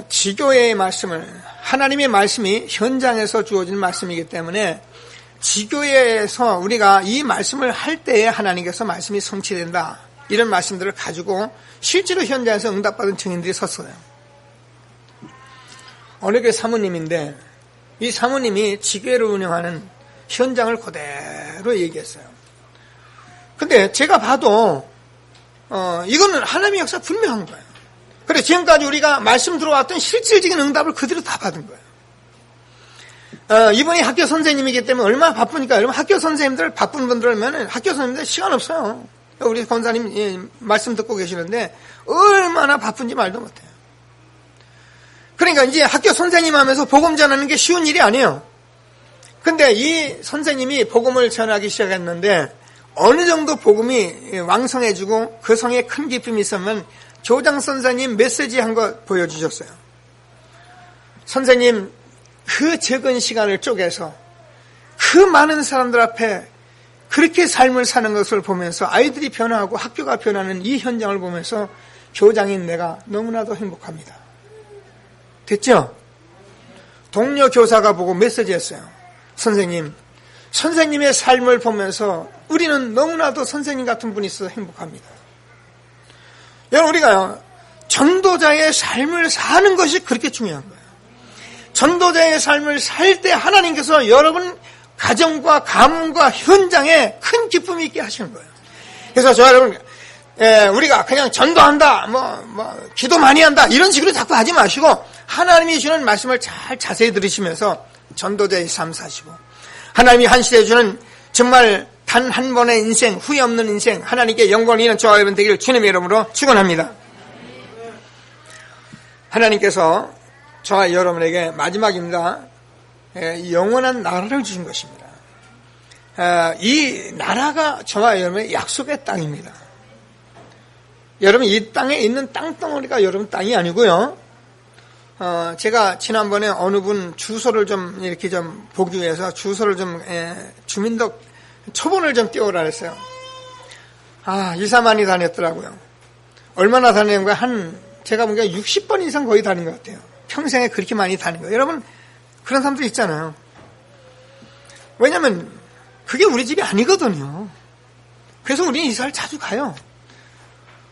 지교의 말씀을, 하나님의 말씀이 현장에서 주어진 말씀이기 때문에 지교에서 우리가 이 말씀을 할 때에 하나님께서 말씀이 성취된다, 이런 말씀들을 가지고 실제로 현장에서 응답받은 증인들이 섰어요. 어느 교회 사모님인데 이 사모님이 지교회를 운영하는 현장을 그대로 얘기했어요. 근데 제가 봐도 이거는 하나님의 역사 분명한 거예요. 그래, 지금까지 우리가 말씀 들어왔던 실질적인 응답을 그대로 다 받은 거예요. 이분이 학교 선생님이기 때문에 얼마나 바쁘니까, 여러분 학교 선생님들 바쁜 분들면 학교 선생님들 시간 없어요. 우리 권사님 말씀 듣고 계시는데 얼마나 바쁜지 말도 못해요. 그러니까 이제 학교 선생님 하면서 복음 전하는 게 쉬운 일이 아니에요. 근데 이 선생님이 복음을 전하기 시작했는데 어느 정도 복음이 왕성해지고 그 성에 큰 기쁨이 있으면 교장 선생님 메시지 한 거 보여주셨어요. 선생님 그 적은 시간을 쪼개서 그 많은 사람들 앞에 그렇게 삶을 사는 것을 보면서 아이들이 변화하고 학교가 변하는 이 현장을 보면서 교장인 내가 너무나도 행복합니다. 됐죠? 동료 교사가 보고 메시지 했어요. 선생님, 선생님의 삶을 보면서 우리는 너무나도 선생님 같은 분이 있어서 행복합니다. 여러분, 우리가 전도자의 삶을 사는 것이 그렇게 중요한 거예요. 전도자의 삶을 살 때 하나님께서 여러분 가정과 가문과 현장에 큰 기쁨이 있게 하시는 거예요. 그래서 저 여러분, 우리가 그냥 전도한다, 기도 많이 한다, 이런 식으로 자꾸 하지 마시고 하나님이 주는 말씀을 잘 자세히 들으시면서 전도자의 삶 사시고, 하나님이 한 시대에 주는 정말 단 한 번의 인생, 후회 없는 인생, 하나님께 영광을 이는 저와 여러분 되기를 주님의 이름으로 축원합니다. 하나님께서 저와 여러분에게 마지막입니다. 영원한 나라를 주신 것입니다. 이 나라가 저와 여러분의 약속의 땅입니다. 여러분, 이 땅에 있는 땅덩어리가 여러분 땅이 아니고요. 제가 지난번에 어느 분 주소를 좀 이렇게 좀 보기 위해서 주소를 좀 주민등 초본을 좀 띄워라 했어요. 2, 3만이 다녔더라고요. 얼마나 다니는 거야? 제가 보니까 60번 이상 거의 다닌 것 같아요. 평생에 그렇게 많이 다닌 거예요. 여러분, 그런 사람들 있잖아요. 왜냐면 그게 우리 집이 아니거든요. 그래서 우리는 이사를 자주 가요.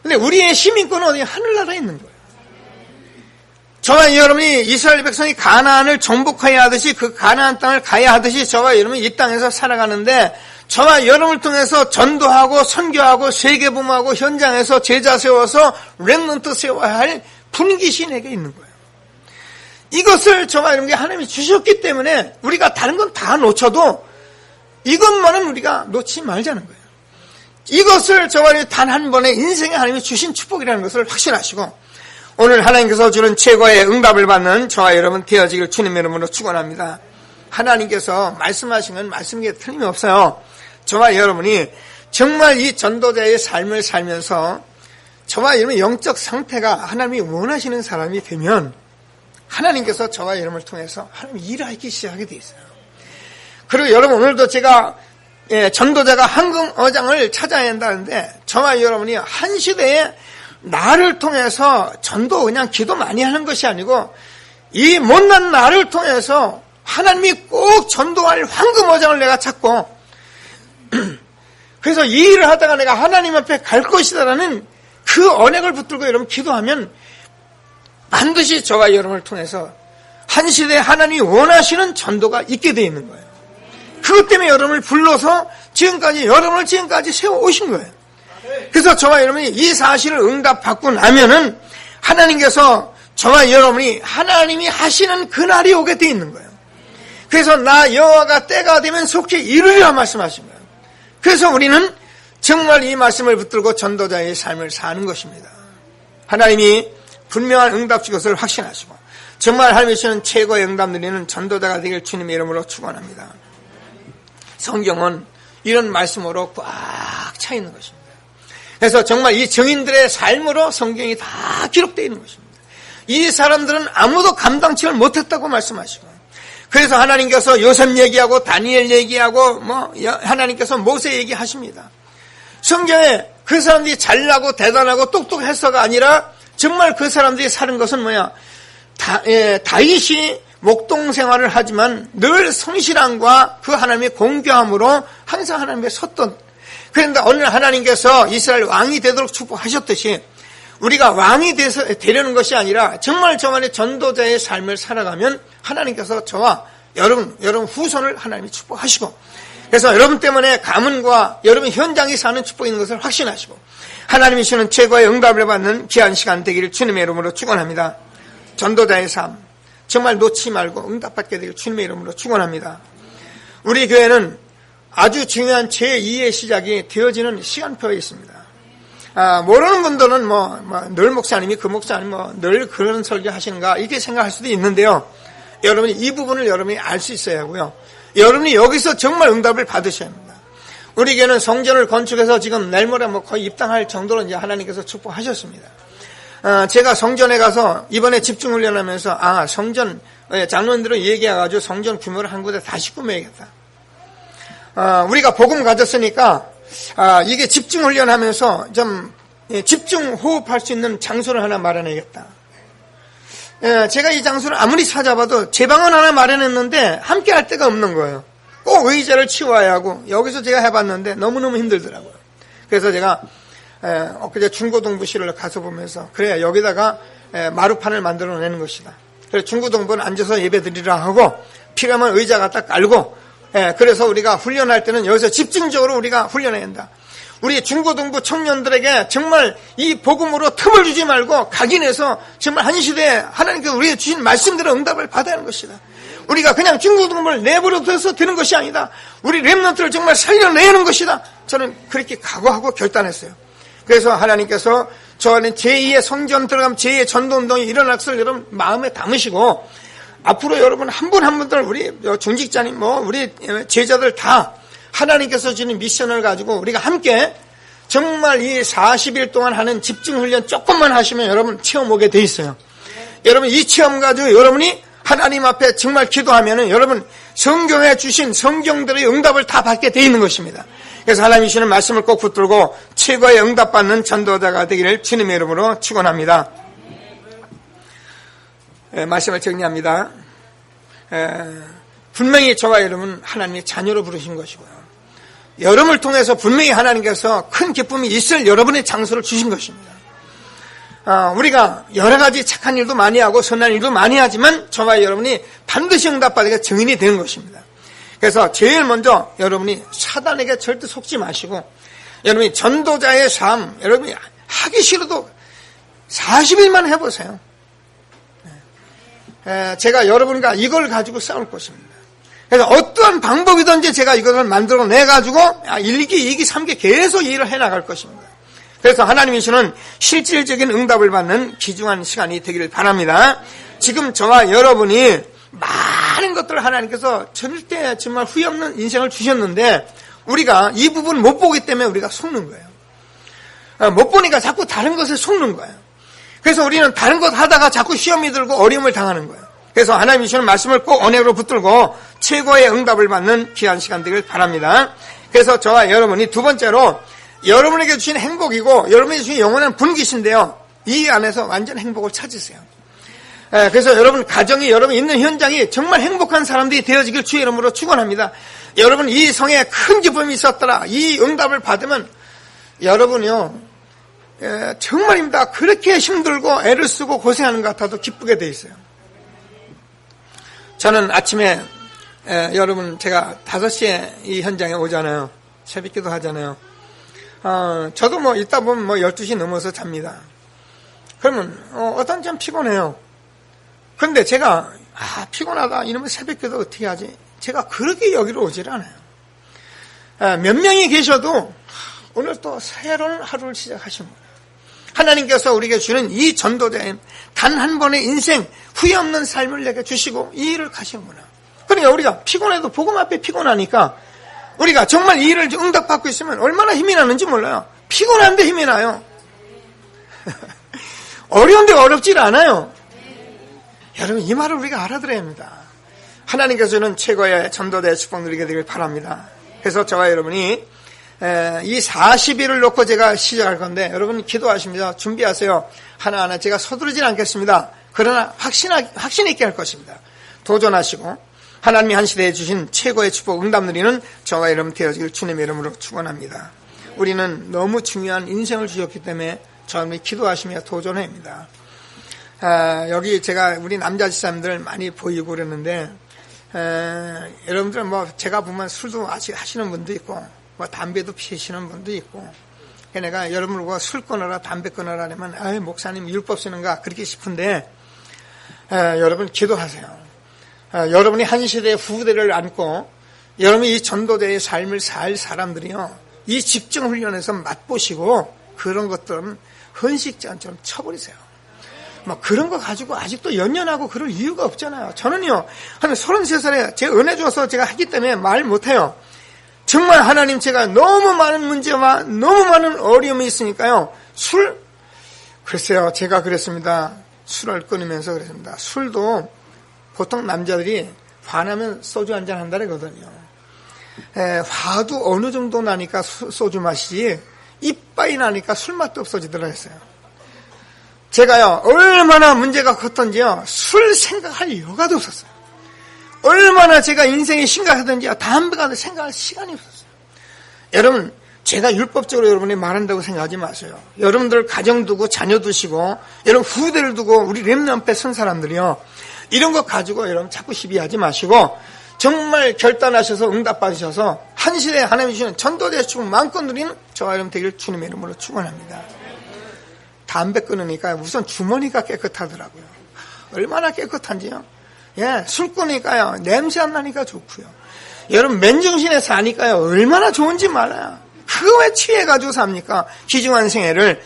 근데 우리의 시민권은 어디 하늘나라에 있는 거예요. 저와 여러분이 이스라엘 백성이 가나안을 정복해야 하듯이 그 가나안 땅을 가야 하듯이 저와 여러분이 이 땅에서 살아가는데 저와 여러분을 통해서 전도하고 선교하고 세계복음하고 현장에서 제자 세워서 렘넌트 세워야 할 분깃이 내게 있는 거예요. 이것을 저와 여러분께 하나님이 주셨기 때문에 우리가 다른 건 다 놓쳐도 이것만은 우리가 놓지 말자는 거예요. 이것을 저와 여러분이 단 한 번의 인생에 하나님이 주신 축복이라는 것을 확신하시고 오늘 하나님께서 주는 최고의 응답을 받는 저와 여러분 되어지길 주님의 이름으로 축원합니다. 하나님께서 말씀하신 건 말씀이 틀림이 없어요. 저와 여러분이 정말 이 전도자의 삶을 살면서 저와 여러분의 영적 상태가 하나님이 원하시는 사람이 되면 하나님께서 저와 여러분을 통해서 하나님이 일하기 시작하게 돼 있어요. 그리고 여러분, 오늘도 제가 전도자가 황금어장을 찾아야 한다는데 저와 여러분이 한 시대에 나를 통해서 전도 그냥 기도 많이 하는 것이 아니고 이 못난 나를 통해서 하나님이 꼭 전도할 황금어장을 내가 찾고 그래서 이 일을 하다가 내가 하나님 앞에 갈 것이다라는 그 언약을 붙들고 여러분 기도하면 반드시 저와 여러분을 통해서 한 시대에 하나님이 원하시는 전도가 있게 되어 있는 거예요. 그것 때문에 여러분을 불러서 여러분을 지금까지 세워오신 거예요. 그래서 저와 여러분이 이 사실을 응답받고 나면은 하나님께서 저와 여러분이 하나님이 하시는 그날이 오게 되어 있는 거예요. 그래서 나 여호와가 때가 되면 속히 이루리라 말씀하신 거예요. 그래서 우리는 정말 이 말씀을 붙들고 전도자의 삶을 사는 것입니다. 하나님이 분명한 응답 줄 것을 확신하시고 정말 하나님이 주시는 최고의 응답 누리는 전도자가 되길 주님의 이름으로 축원합니다. 성경은 이런 말씀으로 꽉 차 있는 것입니다. 그래서 정말 이 증인들의 삶으로 성경이 다 기록되어 있는 것입니다. 이 사람들은 아무도 감당치를 못했다고 말씀하시고 그래서 하나님께서 요셉 얘기하고 다니엘 얘기하고 하나님께서 모세 얘기하십니다. 성경에 그 사람들이 잘나고 대단하고 똑똑해서가 아니라 정말 그 사람들이 사는 것은 뭐야? 다윗이 목동 생활을 하지만 늘 성실함과 그 하나님의 공교함으로 항상 하나님께 섰던. 그런데 어느 날 하나님께서 이스라엘 왕이 되도록 축복하셨듯이 우리가 왕이 되려는 것이 아니라 정말 저만의 전도자의 삶을 살아가면 하나님께서 저와 여러분 후손을 하나님이 축복하시고, 그래서 여러분 때문에 가문과 여러분 현장에 사는 축복이 있는 것을 확신하시고 하나님이 주시는 최고의 응답을 받는 귀한 시간 되기를 주님의 이름으로 축원합니다. 전도자의 삶 정말 놓지 말고 응답받게 되기를 주님의 이름으로 축원합니다. 우리 교회는 아주 중요한 제2의 시작이 되어지는 시간표가 있습니다. 모르는 분들은 늘 목사님이 그 목사님 늘 그런 설교 하시는가 이렇게 생각할 수도 있는데요. 여러분이 이 부분을 여러분이 알 수 있어야 하고요. 여러분이 여기서 정말 응답을 받으셔야 합니다. 우리 교회는 성전을 건축해서 지금 내일 모레 거의 입당할 정도로 이제 하나님께서 축복하셨습니다. 제가 성전에 가서 이번에 집중훈련하면서 성전 장로님들은 얘기해가지고 성전 규모를 한 곳에 다시 꾸며야겠다. 우리가 복음 가졌으니까 이게 집중훈련하면서 좀 집중 호흡할 수 있는 장소를 하나 마련해야겠다. 제가 이 장소를 아무리 찾아봐도 제 방은 하나 마련했는데 함께 할 데가 없는 거예요. 꼭 의자를 치워야 하고 여기서 제가 해봤는데 너무너무 힘들더라고요. 그래서 제가 엊그제 중고동부실을 가서 보면서 그래 여기다가 마루판을 만들어내는 것이다. 그래서 중고동부는 앉아서 예배 드리라 하고 필요하면 의자 갖다 깔고 그래서 우리가 훈련할 때는 여기서 집중적으로 우리가 훈련해야 한다. 우리 중고등부 청년들에게 정말 이 복음으로 틈을 주지 말고 각인해서 정말 한 시대에 하나님께서 우리에게 주신 말씀대로 응답을 받아야 하는 것이다. 우리가 그냥 중고등부를 내버려둬서 되는 것이 아니다. 우리 렘넌트를 정말 살려내는 것이다. 저는 그렇게 각오하고 결단했어요. 그래서 하나님께서 저 안에 제2의 성전 들어가면 제2의 전도운동이 일어날 것을 여러분 마음에 담으시고 앞으로 여러분 한 분 한 분들 우리 중직자님 우리 제자들 다 하나님께서 주는 미션을 가지고 우리가 함께 정말 이 40일 동안 하는 집중훈련 조금만 하시면 여러분 체험 오게 돼 있어요. 여러분 이 체험 가지고 여러분이 하나님 앞에 정말 기도하면은 여러분 성경에 주신 성경들의 응답을 다 받게 돼 있는 것입니다. 그래서 하나님이 주시는 말씀을 꼭 붙들고 최고의 응답받는 전도자가 되기를 주님의 이름으로 축원합니다. 말씀을 정리합니다. 분명히 저와 여러분 하나님의 자녀로 부르신 것이고요. 여러분을 통해서 분명히 하나님께서 큰 기쁨이 있을 여러분의 장소를 주신 것입니다. 우리가 여러 가지 착한 일도 많이 하고 선한 일도 많이 하지만 저와 여러분이 반드시 응답받으니까 증인이 되는 것입니다. 그래서 제일 먼저 여러분이 사단에게 절대 속지 마시고 여러분이 전도자의 삶 여러분이 하기 싫어도 40일만 해보세요. 제가 여러분과 이걸 가지고 싸울 것입니다. 그래서 어떠한 방법이든지 제가 이것을 만들어내가지고 1기, 2기, 3기 계속 일을 해나갈 것입니다. 그래서 하나님이 주는 실질적인 응답을 받는 귀중한 시간이 되기를 바랍니다. 지금 저와 여러분이 많은 것들을 하나님께서 절대 정말 후회 없는 인생을 주셨는데 우리가 이 부분 못 보기 때문에 우리가 속는 거예요. 못 보니까 자꾸 다른 것에 속는 거예요. 그래서 우리는 다른 것 하다가 자꾸 시험이 들고 어려움을 당하는 거예요. 그래서 하나님이 주시는 말씀을 꼭 언약으로 붙들고 최고의 응답을 받는 귀한 시간 되길 바랍니다. 그래서 저와 여러분이 두 번째로 여러분에게 주신 행복이고 여러분에게 주신 영원한 분기신데요. 이 안에서 완전 행복을 찾으세요. 그래서 여러분 가정이 여러분 있는 현장이 정말 행복한 사람들이 되어지길 주의 이름으로 축원합니다. 여러분 이 성에 큰 기쁨이 있었더라. 이 응답을 받으면 여러분이요. 정말입니다. 그렇게 힘들고 애를 쓰고 고생하는 것 같아도 기쁘게 돼 있어요. 저는 아침에 여러분 제가 5시에 이 현장에 오잖아요. 새벽기도 하잖아요. 저도 있다 보면 12시 넘어서 잡니다. 그러면 어떤 점 피곤해요. 그런데 제가 피곤하다 이러면 새벽기도 어떻게 하지? 제가 그렇게 여기로 오질 않아요. 몇 명이 계셔도 오늘 또 새로운 하루를 시작하신 거예요. 하나님께서 우리에게 주는 이 전도자의 단 한 번의 인생 후회 없는 삶을 내게 주시고 이 일을 가시는구나. 그러니까 우리가 피곤해도 복음 앞에 피곤하니까 우리가 정말 이 일을 응답받고 있으면 얼마나 힘이 나는지 몰라요. 피곤한데 힘이 나요. 어려운데 어렵질 않아요. 여러분 이 말을 우리가 알아들어야 합니다. 하나님께서는 최고의 전도자의 축복 누리게 되길 바랍니다. 그래서 저와 여러분이 이 40일을 놓고 제가 시작할 건데 여러분 기도하십니다. 준비하세요. 하나하나 제가 서두르진 않겠습니다. 그러나 확신 있게 할 것입니다. 도전하시고 하나님이 한 시대에 주신 최고의 축복 응답 누리는 저와 여러분 되어지길 주님의 이름으로 축원합니다. 우리는 너무 중요한 인생을 주셨기 때문에 저는 기도하시며 도전해야 합니다. 여기 제가 우리 남자 집사님들 많이 보이고 그랬는데 여러분들 뭐 제가 보면 술도 아직 하시는 분도 있고 뭐 담배도 피시는 분도 있고 내가 여러분과 술 끊어라 담배 끊어라 하면 목사님 율법 쓰는가 그렇게 싶은데 여러분 기도하세요. 여러분이 한 시대의 후대를 안고 여러분이 이 전도자의 삶을 살 사람들이요 이 집중 훈련에서 맛보시고 그런 것들은 헌식자처럼 쳐버리세요. 뭐 그런 거 가지고 아직도 연연하고 그럴 이유가 없잖아요. 저는요 한 33살에 제가 은혜 줘서 제가 하기 때문에 말 못해요. 정말 하나님 제가 너무 많은 문제와 너무 많은 어려움이 있으니까요. 글쎄요 제가 그랬습니다. 술을 끊으면서 그랬습니다. 술도 보통 남자들이 화나면 소주 한잔 한다 그러거든요. 화도 어느 정도 나니까 소주 마시지 이빨이 나니까 술 맛도 없어지더라 했어요. 제가요 얼마나 문제가 컸던지요 술 생각할 여가도 없었어요. 얼마나 제가 인생이 심각하던지요 담배가 생각할 시간이 없었어요. 여러분 제가 율법적으로 여러분이 말한다고 생각하지 마세요. 여러분들 가정 두고 자녀 두시고 여러분 후대를 두고 우리 렘넌트 선 사람들이요 이런 거 가지고 여러분 자꾸 시비하지 마시고 정말 결단하셔서 응답받으셔서 한 시대에 하나님이 주시는 전도자의 축복 마음껏 누리는 저와 여러분 되기를 주님의 이름으로 축원합니다. 담배 끊으니까 우선 주머니가 깨끗하더라고요. 얼마나 깨끗한지요. 술 끊으니까요 냄새 안 나니까 좋고요. 여러분 맨정신에 사니까요 얼마나 좋은지 말아요. 그거 왜 취해가지고 삽니까? 귀중한 생애를.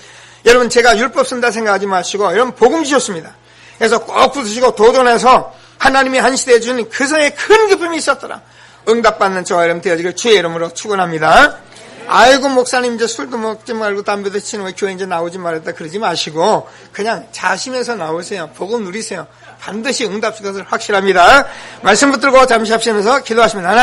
여러분 제가 율법 쓴다 생각하지 마시고 여러분 복음 주셨습니다. 그래서 꼭 붙으시고 도전해서 하나님이 한 시대에 주는 그 사이에 큰 기쁨이 있었더라. 응답받는 저와 여러분 되어지길 주의 이름으로 축원합니다. 아이고 목사님 이제 술도 먹지 말고 담배도 치는 거 교회 이제 나오지 말았다 그러지 마시고 그냥 자시면서 나오세요. 복음 누리세요. 반드시 응답 줄 것을 확실합니다. 말씀 붙들고 잠시 합시면서 기도하시면 하나